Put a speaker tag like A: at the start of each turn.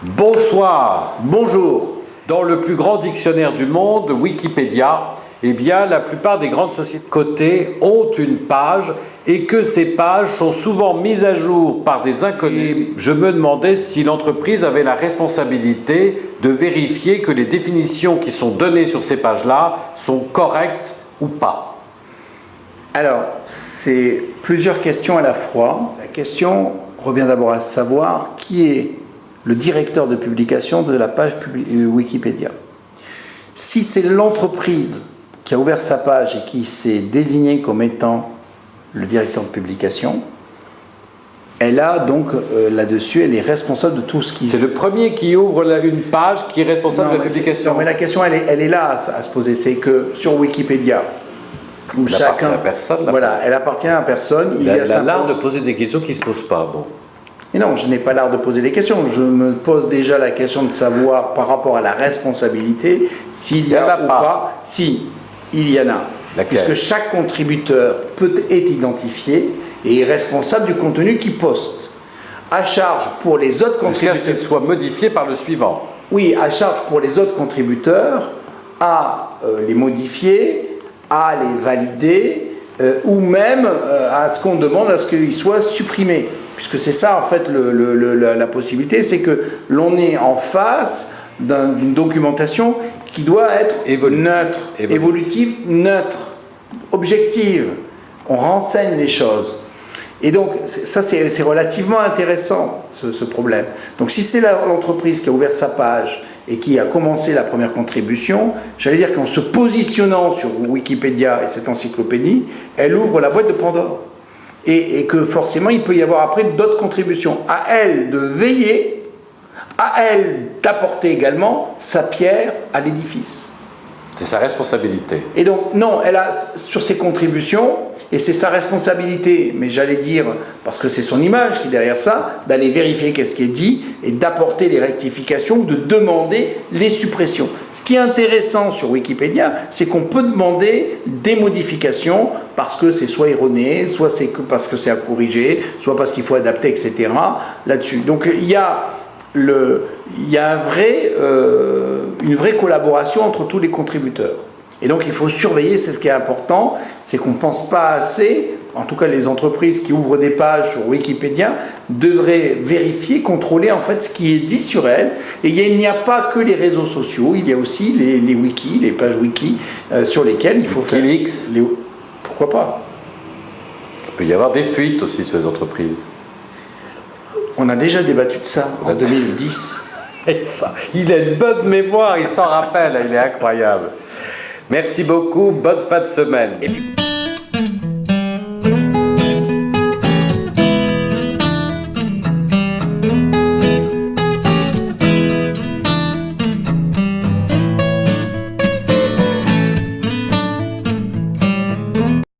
A: Bonsoir.
B: Bonjour.
A: Dans le plus grand dictionnaire du monde, Wikipédia, eh bien, la plupart des grandes sociétés cotées ont une page et que ces pages sont souvent mises à jour par des inconnus. Je me demandais si l'entreprise avait la responsabilité de vérifier que les définitions qui sont données sur ces pages-là sont correctes ou pas.
B: Alors, c'est plusieurs questions à la fois. La question revient d'abord à savoir qui est le directeur de publication de la page Wikipédia. Si c'est l'entreprise qui a ouvert sa page et qui s'est désignée comme étant le directeur de publication, elle a donc là-dessus, elle est responsable de tout ce qui...
A: C'est le premier qui ouvre une page qui est responsable de la publication.
B: Non, mais la question, elle est là à se poser. C'est que sur Wikipédia, où
A: elle appartient à personne.
B: Voilà, elle appartient à personne.
A: Il a l'art de poser des questions qui ne se posent pas. Bon.
B: Mais non, je n'ai pas l'art de poser des questions. Je me pose déjà la question de savoir par rapport à la responsabilité s'il y a ou pas. Si, il y en a.
A: Laquelle?
B: Puisque chaque contributeur est identifié et est responsable du contenu qu'il poste. À charge pour les autres contributeurs.
A: Jusqu'à ce qu'il soit modifié par le suivant.
B: Oui, à charge pour les autres contributeurs à les modifier, à les valider, ou même à ce qu'on demande à ce qu'ils soient supprimés. Puisque c'est ça en fait la possibilité, c'est que l'on est en face d'une documentation qui doit être neutre, évolutive, neutre, objective. On renseigne les choses. Et donc ça c'est relativement intéressant ce problème. Donc si c'est l'entreprise qui a ouvert sa page et qui a commencé la première contribution, j'allais dire qu'en se positionnant sur Wikipédia et cette encyclopédie, elle ouvre la boîte de Pandore. Et que forcément, il peut y avoir après d'autres contributions. À elle de veiller, à elle d'apporter également sa pierre à l'édifice.
A: C'est sa responsabilité.
B: Et donc, non, elle a sur ses contributions, et c'est sa responsabilité, mais j'allais dire, parce que c'est son image qui est derrière ça, d'aller vérifier qu'est-ce qui est dit et d'apporter les rectifications, de demander les suppressions. Ce qui est intéressant sur Wikipédia, c'est qu'on peut demander des modifications parce que c'est soit erroné, soit c'est parce que c'est à corriger, soit parce qu'il faut adapter, etc. là-dessus. Donc il y a une vraie collaboration entre tous les contributeurs. Et donc il faut surveiller, c'est ce qui est important, c'est qu'on ne pense pas assez, en tout cas les entreprises qui ouvrent des pages sur Wikipédia devraient vérifier, contrôler en fait ce qui est dit sur elles. Et il n'y a pas que les réseaux sociaux, il y a aussi les wikis, les pages wiki sur lesquelles il faut faire... Pourquoi pas?
A: Il peut y avoir des fuites aussi sur les entreprises.
B: On a déjà débattu de ça en 2010.
A: Et ça, il a une bonne mémoire, il s'en rappelle, il est incroyable. Merci beaucoup, bonne fin de semaine.